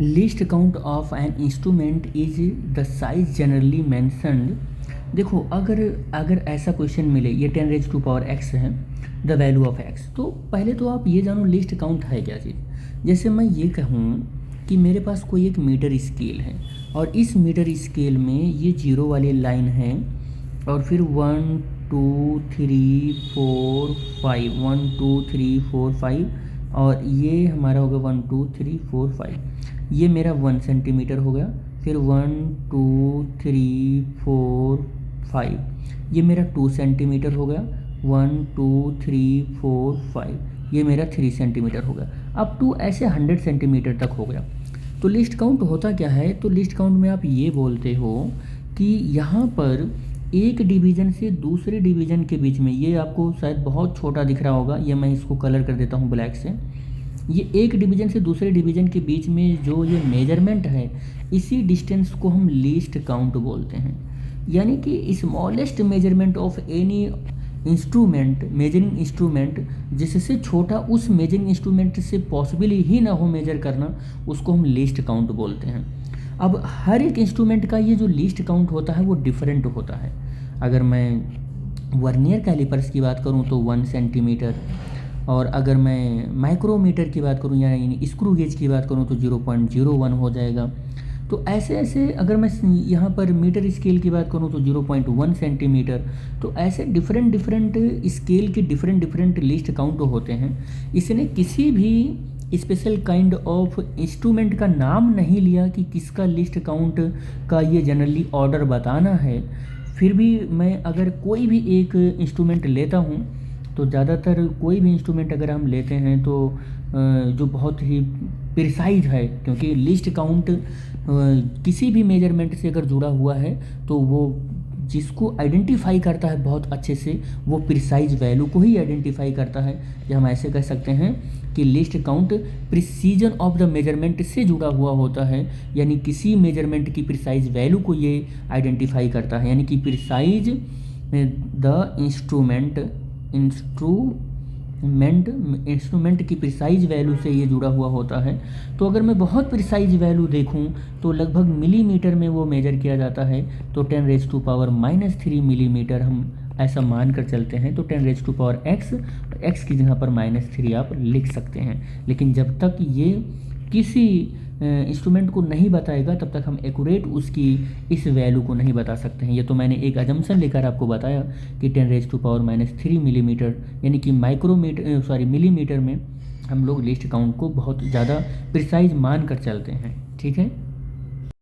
Least count of an instrument is the size generally mentioned. देखो, अगर अगर ऐसा क्वेश्चन मिले, ये 10⁻⁴ है, द वैल्यू ऑफ एक्स, तो पहले तो आप ये जानो लिस्ट काउंट है क्या चीज़। जैसे मैं ये कहूँ कि मेरे पास कोई एक मीटर स्केल है और इस मीटर स्केल में ये जीरो वाली लाइन है और फिर 1 2 3 4 5, 1 2 3 4 5 और ये हमारा हो गया 1 2 3 4 5, ये मेरा 1 सेंटीमीटर हो गया। फिर 1 2 3 4 5, ये मेरा 2 सेंटीमीटर हो गया। 1 2 3 4 5, ये मेरा 3 सेंटीमीटर हो गया। अब टू ऐसे 100 सेंटीमीटर तक हो गया। तो लिस्ट काउंट होता क्या है? तो लिस्ट काउंट में आप ये बोलते हो कि यहाँ पर एक डिवीज़न से दूसरे डिवीज़न के बीच में, ये आपको शायद बहुत छोटा दिख रहा होगा, ये मैं इसको कलर कर देता हूँ ब्लैक से। ये एक डिवीज़न से दूसरे डिवीज़न के बीच में जो ये मेजरमेंट है, इसी डिस्टेंस को हम लीस्ट काउंट बोलते हैं। यानी कि smallest measurement of any instrument, measuring instrument, जिससे छोटा उस मेजरिंग इंस्ट्रूमेंट से पॉसिबल ही ना हो मेजर करना, उसको हम लीस्ट काउंट बोलते हैं। अब हर एक इंस्ट्रूमेंट का ये जो लीस्ट काउंट होता है वो डिफरेंट होता है। अगर मैं वर्नियर कैलिपर्स की बात करूँ तो 1 सेंटीमीटर, और अगर मैं माइक्रोमीटर की बात करूँ यानी स्क्रू गेज की बात करूँ तो 0.01 हो जाएगा। तो ऐसे ऐसे अगर मैं यहाँ पर मीटर स्केल की बात करूँ तो 0.1 सेंटीमीटर। तो ऐसे डिफरेंट डिफरेंट स्केल के डिफरेंट डिफरेंट लिस्ट काउंट होते हैं। इसने किसी भी स्पेशल काइंड ऑफ इंस्ट्रूमेंट का नाम नहीं लिया कि किसका लिस्ट काउंट का ये जनरली ऑर्डर बताना है। फिर भी मैं अगर कोई भी एक इंस्ट्रूमेंट लेता हूँ तो ज़्यादातर कोई भी इंस्ट्रूमेंट अगर हम लेते हैं तो जो बहुत ही प्रिसाइज है, क्योंकि लिस्ट काउंट किसी भी मेजरमेंट से अगर जुड़ा हुआ है तो वो जिसको आइडेंटिफाई करता है बहुत अच्छे से, वो प्रिसाइज वैल्यू को ही आइडेंटिफाई करता है। या हम ऐसे कह सकते हैं कि list count precision of the measurement से जुड़ा हुआ होता है, यानी किसी मेजरमेंट की प्रिसाइज वैल्यू को ये आइडेंटिफाई करता है। यानी कि प्रिसाइज द इंस्ट्रूमेंट की प्रिसाइज वैल्यू से ये जुड़ा हुआ होता है। तो अगर मैं बहुत प्रिसाइज वैल्यू देखूं तो लगभग मिलीमीटर में वो मेजर किया जाता है। तो 10⁻³ मिलीमीटर हम ऐसा मान कर चलते हैं। तो 10⁻x, x की जगह पर -3 आप लिख सकते हैं। लेकिन जब तक ये किसी इंस्ट्रूमेंट को नहीं बताएगा तब तक हम एक्यूरेट उसकी इस वैल्यू को नहीं बता सकते हैं। ये तो मैंने एक अजम्पशन लेकर आपको बताया कि 10⁻³ मिलीमीटर, यानी कि मिलीमीटर में हम लोग लिस्ट काउंट को बहुत ज़्यादा प्रिसाइज मान कर चलते हैं। ठीक है।